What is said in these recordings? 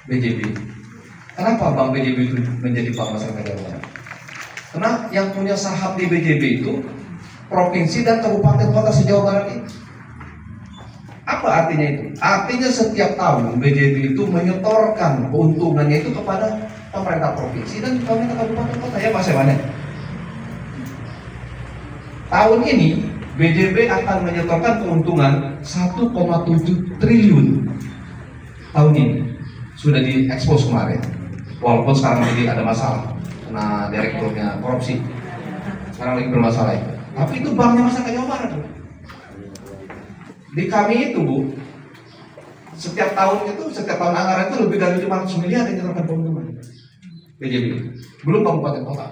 BJB. Kenapa Bank BJB itu menjadi Bank Masyarakat Jawa Barat? Karena yang punya saham di BJB itu provinsi dan kabupaten kota se-Jawa Barat ini. Apa artinya itu? Artinya setiap tahun BJB itu menyetorkan keuntungannya itu kepada pemerintah provinsi dan pemerintah kabupaten kota, ya Mas Ewan. Tahun ini BJB akan menyetorkan keuntungan 1,7 triliun. Tahun ini sudah diekspos kemarin. Walaupun sekarang lagi ada masalah karena direkturnya korupsi. Sekarang lagi bermasalah itu. Tapi itu banknya masyarakat Jawa Barat. Di kami itu Bu, setiap tahun anggaran itu lebih dari 500 miliar yang dilakukan keuntungan BJB, belum kabupaten kota.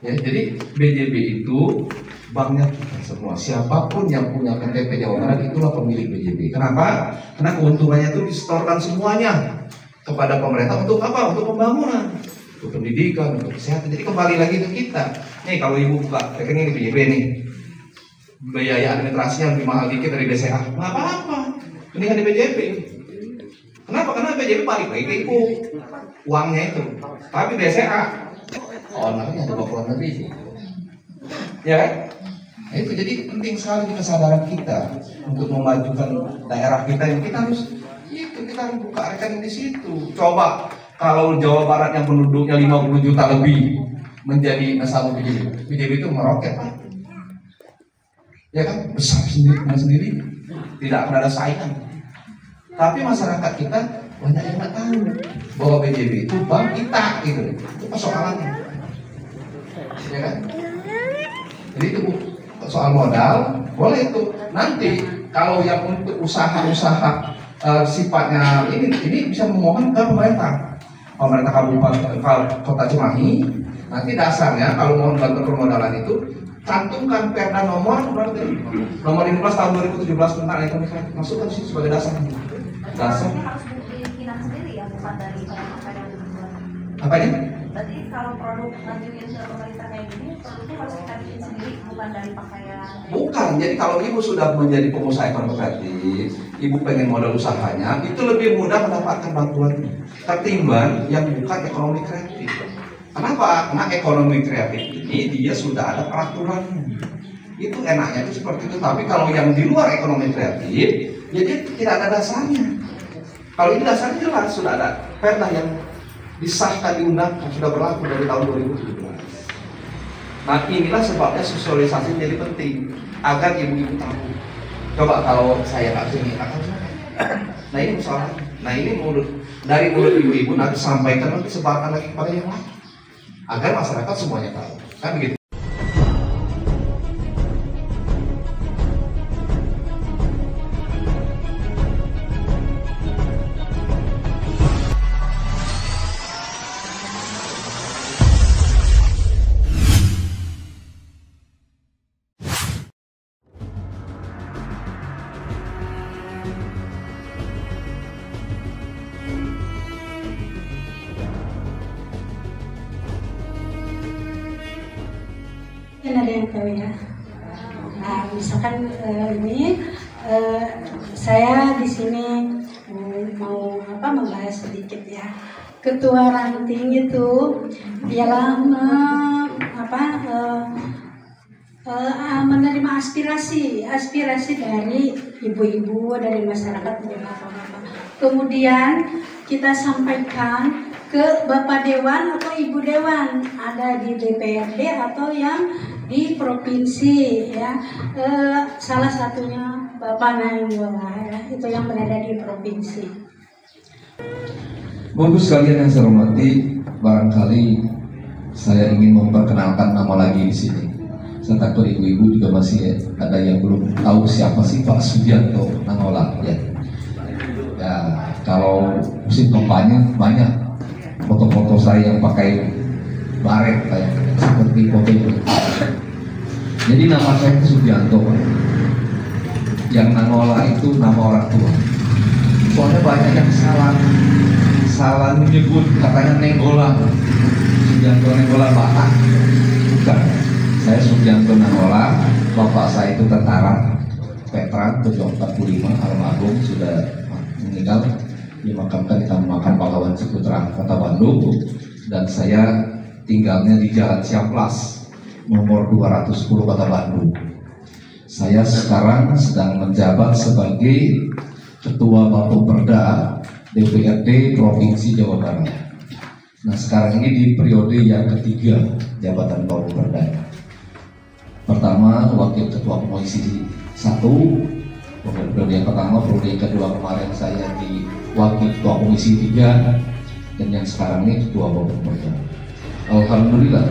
Ya, jadi BJB itu banknya kita semua. Siapapun yang punya KTP Jawa Barat itulah pemilik BJB. Kenapa? Karena keuntungannya itu disetorkan semuanya kepada pemerintah untuk apa? Untuk pembangunan, untuk pendidikan, untuk kesehatan. Jadi kembali lagi ke kita. Nih kalau ibu buka rekening di BJB nih, biaya administrasinya lebih mahal dikit dari BCA, nggak apa-apa, mendingan di BJB. Kenapa? Karena BJB balik lagi ke ibu uangnya itu. Tapi BCA ownernya ada luar negeri, ya kan? Nah, itu jadi penting sekali di kesadaran kita untuk memajukan daerah kita. Yang kita harus buka rekening di situ. Coba kalau Jawa Barat yang penduduknya 50 juta lebih menjadi nasabah BJB, BJB itu meroket, Pak. Ya kan, besar sendiri, tidak akan ada saingan. Tapi masyarakat kita banyak yang nggak tahu bahwa BJB itu bank kita, gitu. Itu persoalannya, ya kan? Jadi itu soal modal, boleh itu. Nanti kalau yang untuk usaha-usaha sifatnya ini bisa memohon ke pemerintah kabupaten kota Cimahi. Nanti dasarnya kalau mohon bantuan permodalan itu cantumkan Perda nomor 15 tahun 2017 tentang ekonomi kreatif, masukkan sih sebagai dasar. Dasar harus dibikin sendiri ya, bukan dari pemerintah yang dibuat. Apa ini? Berarti kalau produk ngajuin ke pemerintah kayak gini, produknya harus kita bikin sendiri, bukan dari pakaian. Bukan. Jadi kalau ibu sudah menjadi pengusaha ekonomi kreatif, ibu pengen modal usahanya, itu lebih mudah mendapatkan bantuan ketimbang yang bukan ekonomi kreatif. Kenapa? Karena ekonomi kreatif ini dia sudah ada peraturannya. Itu enaknya itu seperti itu. Tapi kalau yang di luar ekonomi kreatif, jadi tidak ada dasarnya. Kalau ini dasarnya jelas, sudah ada perda yang disahkan, diundangkan, sudah berlaku dari tahun 2017. Nah inilah sebabnya sosialisasi jadi penting agar ibu-ibu tahu. Coba kalau saya nggak sini, nah ini persoalan. Nah ini dari mulut ibu-ibu nanti sampaikan, nanti sebarkan lagi kepada yang lain, agar masyarakat semuanya tahu, kan begitu. Ada yang tahu ya. Nah, misalkan saya di sini mau membahas sedikit ya. Ketua ranting itu ialah menerima aspirasi dari ibu-ibu, dari masyarakat, dari bapak-bapak. Kemudian kita sampaikan ke Bapak Dewan atau Ibu Dewan, ada di DPRD atau yang di provinsi ya. Salah satunya Bapak Nainggola ya, itu yang berada di provinsi. Bapak sekalian yang saya hormati, barangkali saya ingin memperkenalkan nama lagi di sini. Saya takut ibu-ibu juga masih ada yang belum tahu siapa sih Pak Sugianto Nangola ya. Ya kalau musim kampanye banyak foto-foto saya yang pakai baret kayak seperti foto itu. Jadi nama saya itu Sugianto. Yang Nangola itu nama orang tua. Soalnya banyak yang salah menyebut, katanya Nenggola. Sugianto Nenggola Batak. Bukan. Saya Sugianto Nangola. Bapak saya itu tentara veteran 45 almarhum, sudah meninggal. dimakamkan di Taman Makam Pahlawan Ciputra, Kota Bandung, dan saya tinggalnya di Jalan Siamplas, nomor 210 Kota Bandung. Saya sekarang sedang menjabat sebagai Ketua Bappeperda DPRD Provinsi Jawa Barat. Nah, sekarang ini di periode yang ketiga jabatan Bappeperda. Pertama, Wakil Ketua Komisi 1, periode yang pertama, periode yang kedua kemarin saya di Wakil Ketua Komisi 3, dan yang sekarang ini Ketua Bappeperda. Alhamdulillah,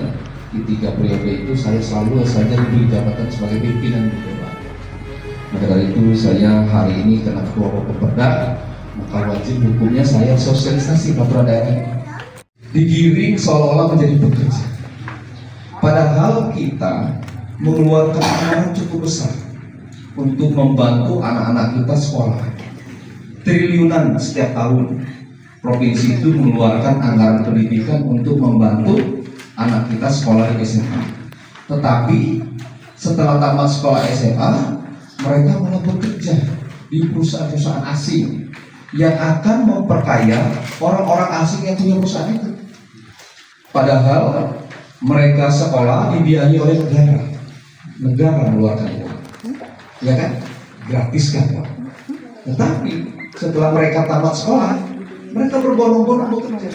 di 3 periode itu saya selalu saja diberi jabatan sebagai pimpinan BPPA. Maka dari itu saya hari ini karena Ketua Bappeperda, maka wajib hukumnya saya sosialisasi peraturan daerah ini. Digiring seolah-olah menjadi pekerja. Padahal kita mengeluarkan anggaran cukup besar untuk membantu anak-anak kita sekolah. Triliunan setiap tahun provinsi itu mengeluarkan anggaran pendidikan untuk membantu anak kita sekolah di SMA. Tetapi setelah tamat sekolah SMA, mereka malah bekerja di perusahaan-perusahaan asing yang akan memperkaya orang-orang asing yang punya perusahaan itu. Padahal mereka sekolah dibiayai oleh negara. Negara mengeluarkan uang, ya kan? Gratis kan, Pak? Tetapi setelah mereka tamat sekolah, mereka berbondong-bondong bekerja.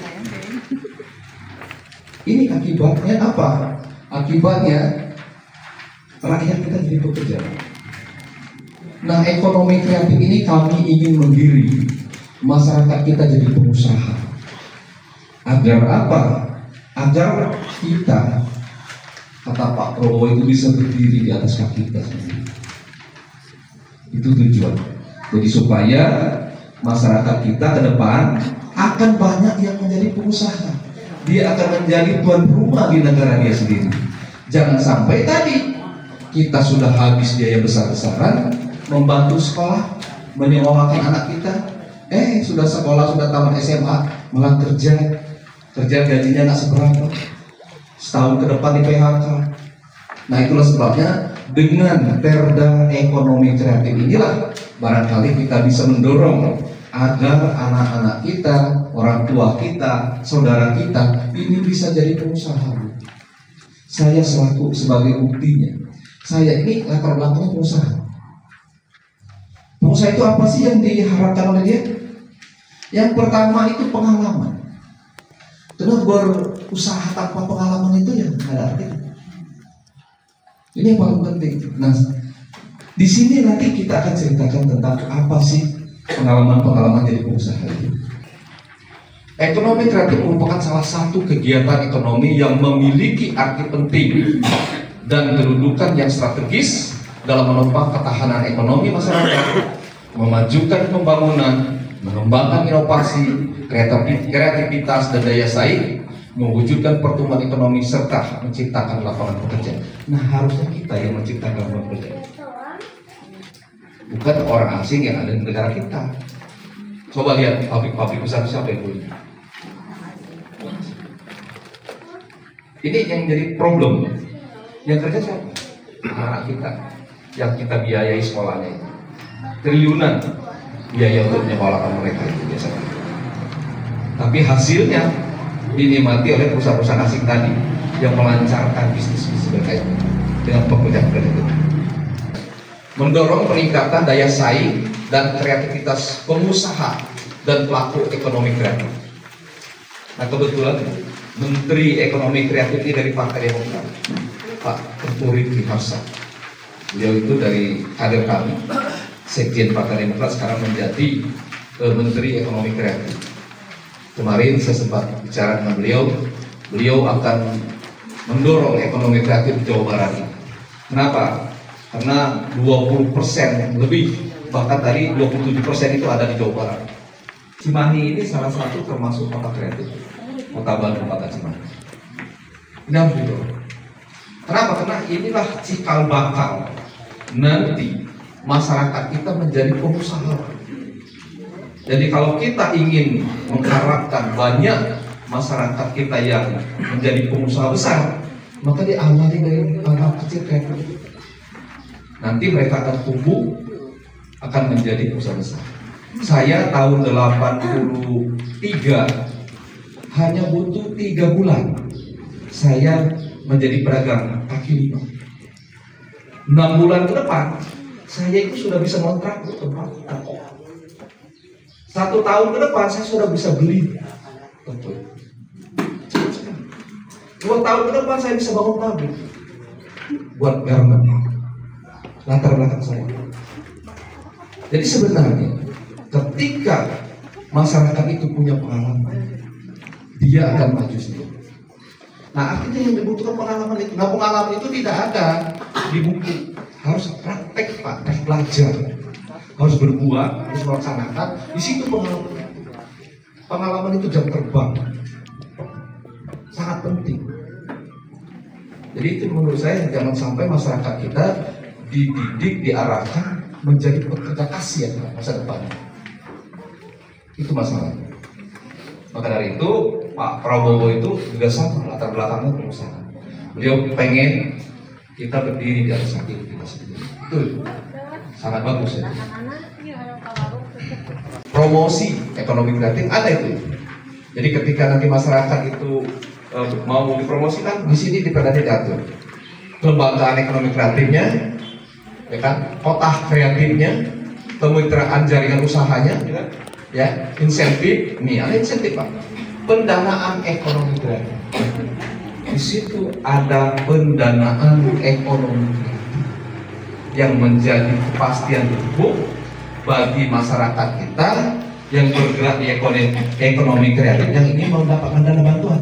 Ini akibatnya apa? Akibatnya rakyat kita jadi pekerja. Nah, ekonomi kreatif ini kami ingin menggiring masyarakat kita jadi pengusaha. Agar apa? Agar kita, kata Pak Prabowo, itu bisa berdiri di atas kaki kita sendiri. Itu tujuan. Jadi supaya masyarakat kita ke depan akan banyak yang menjadi pengusaha. Dia akan menjadi tuan rumah di negara dia sendiri. Jangan sampai tadi kita sudah habis biaya besar-besaran membantu sekolah, menyekolahkan anak kita. Sudah sekolah, sudah tamat SMA, malah kerja gajinya nggak seberapa, setahun ke depan di PHK. Nah, itulah sebabnya dengan perda ekonomi kreatif inilah barangkali kita bisa mendorong agar anak-anak kita, orang tua kita, saudara kita ini bisa jadi pengusaha. Saya selaku sebagai buktinya, saya ini latar belakangnya pengusaha. Pengusaha itu apa sih yang diharapkan oleh dia? Yang pertama itu pengalaman. Karena berusaha tanpa pengalaman itu ya nggak ada artinya. Ini yang paling penting. Nah, di sini nanti kita akan ceritakan tentang apa sih pengalaman-pengalaman jadi pengusaha itu. Ekonomi kreatif merupakan salah satu kegiatan ekonomi yang memiliki arti penting dan kedudukan yang strategis dalam menopang ketahanan ekonomi masyarakat, memajukan pembangunan, mengembangkan inovasi, kreativitas dan daya saing, mewujudkan pertumbuhan ekonomi serta menciptakan lapangan pekerjaan. Nah, harusnya kita yang menciptakan lapangan pekerjaan, bukan orang asing yang ada di negara kita. Coba lihat pabrik-pabrik besar siapa yang punya? Ini yang jadi problem. Yang kerja siapa? Anak kita yang kita biayai sekolahnya itu. Triliunan biaya untuk menyekolahkan mereka itu biasanya. Tapi hasilnya dinikmati oleh perusahaan-perusahaan asing tadi yang melancarkan bisnis mereka dengan pekerjaan itu. Mendorong peningkatan daya saing dan kreativitas pengusaha dan pelaku ekonomi kreatif. Nah, kebetulan Menteri Ekonomi Kreatif ini dari Partai Demokrat, Pak Tengku Rifki Harsha. Beliau itu dari kader kami, Sekjen Partai Demokrat, sekarang menjadi Menteri Ekonomi Kreatif. Kemarin saya sempat bicara dengan beliau akan mendorong ekonomi kreatif di Jawa Barat. Kenapa? Karena 20% lebih, bahkan tadi 27% itu ada di Jawa Barat. Cimahi ini salah satu termasuk kota kreatif, kota Bandung, kota Cimahi. Ini harus didorong. Kenapa? Karena inilah cikal bakal nanti masyarakat kita menjadi pengusaha. Jadi kalau kita ingin mengharapkan banyak masyarakat kita yang menjadi pengusaha besar, maka diawali dari hal kecil kayak itu. Nanti mereka akan tumbuh, akan menjadi pengusaha besar. Saya tahun 83 hanya butuh 3 bulan saya menjadi pedagang kaki lima. 6 bulan ke depan saya itu sudah bisa ngontrak tempat. 1 tahun ke depan saya sudah bisa beli. Betul. 2 tahun ke depan saya bisa bangun pabrik buat garment. Latar belakang saya. Jadi sebenarnya ketika masyarakat itu punya pengalaman, dia akan maju sendiri. Nah, artinya yang dibutuhkan pengalaman itu. Nah, pengalaman itu tidak ada di buku. Harus praktek, Pak, harus belajar, harus berbuat, harus melaksanakan. Di situ pengalaman. Pengalaman itu jam terbang, sangat penting. Jadi itu menurut saya jangan sampai masyarakat kita dididik, diarahkan menjadi pekerja kasihan masa depan. Itu masalahnya. Maka dari itu Pak Prabowo itu juga sama latar belakangnya pengusaha. Beliau pengen kita berdiri di atas kaki kita sendiri. Itu sangat bagus ya. Promosi ekonomi kreatif ada itu. Jadi ketika nanti masyarakat itu mau dipromosikan, di sini di Perda diatur kelembagaan ekonomi kreatifnya, ya kan, kotak kreatifnya, kemitraan jaringan usahanya, ya, insentif. Nih ada insentif, Pak. Pendanaan ekonomi kreatif. Di situ ada pendanaan ekonomi kreatif yang menjadi kepastian hukum bagi masyarakat kita yang bergerak di ekonomi kreatif yang ingin mendapatkan dana bantuan.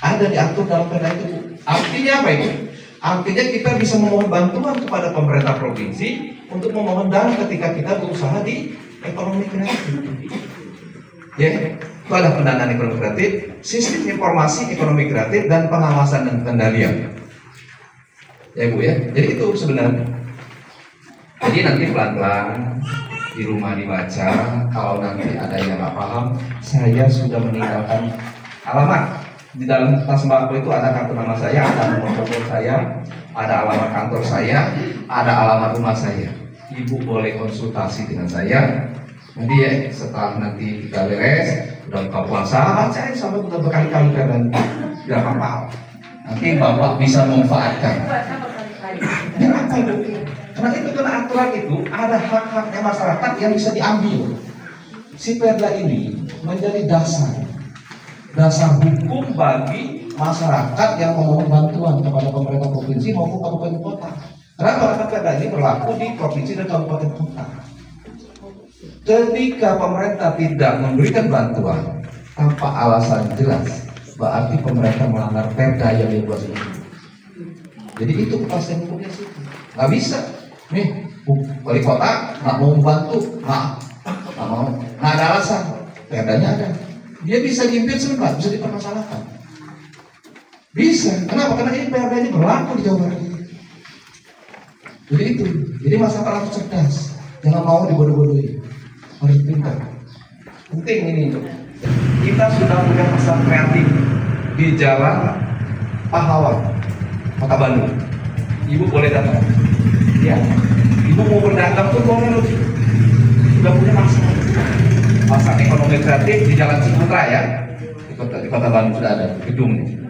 Ada diatur dalam perda itu. Artinya apa itu? Artinya kita bisa memohon bantuan kepada pemerintah provinsi untuk memohon dana ketika kita berusaha di ekonomi kreatif. Ya, itu ada pendanaan ekonomi kreatif, sistem informasi ekonomi kreatif dan pengawasan dan kendalian. Ya Bu ya. Jadi itu sebenarnya. Jadi nanti pelan-pelan di rumah dibaca. Kalau nanti ada yang nggak paham, saya sudah meninggalkan alamat. Di dalam tas sembako itu ada kartu nama saya, ada nomor telepon saya, ada alamat kantor saya, ada alamat rumah saya. Ibu boleh konsultasi dengan saya. Nanti ya, setelah nanti kita beres, udah buka puasa, bacain sampai udah berkali-kali dan tidak apa-apa. Nanti Bapak bisa memanfaatkan. Kenapa itu? Karena itu kan aturan itu ada hak-haknya masyarakat yang bisa diambil. Si perda ini menjadi dasar hukum bagi masyarakat yang memohon bantuan kepada pemerintah provinsi maupun kabupaten kota. Kenapa? Karena perda ini berlaku di provinsi dan kabupaten kota. Ketika pemerintah tidak memberikan bantuan tanpa alasan jelas, berarti pemerintah melanggar perda yang dibuat itu. Jadi itu kepastian hukumnya sih. Nggak bisa. Nih, wali kota nggak mau membantu, nggak mau, nggak ada alasan. Perdanya ada. Dia bisa diimpit sebentar, bisa dipermasalahkan. Bisa. Kenapa? Karena ini PRD ini berlaku di Jawa Barat. Jadi itu. Jadi masyarakat harus cerdas. Jangan mau dibodoh-bodohi. Harus pintar. Penting ini. Kita sudah punya pasar kreatif di Jalan Pahlawan, Kota Bandung. Ibu boleh datang. Ya. Ibu mau berdagang pun boleh loh. Sudah punya pasar ekonomi kreatif di Jalan Ciputra ya, di kota Bandung sudah ada gedung nih.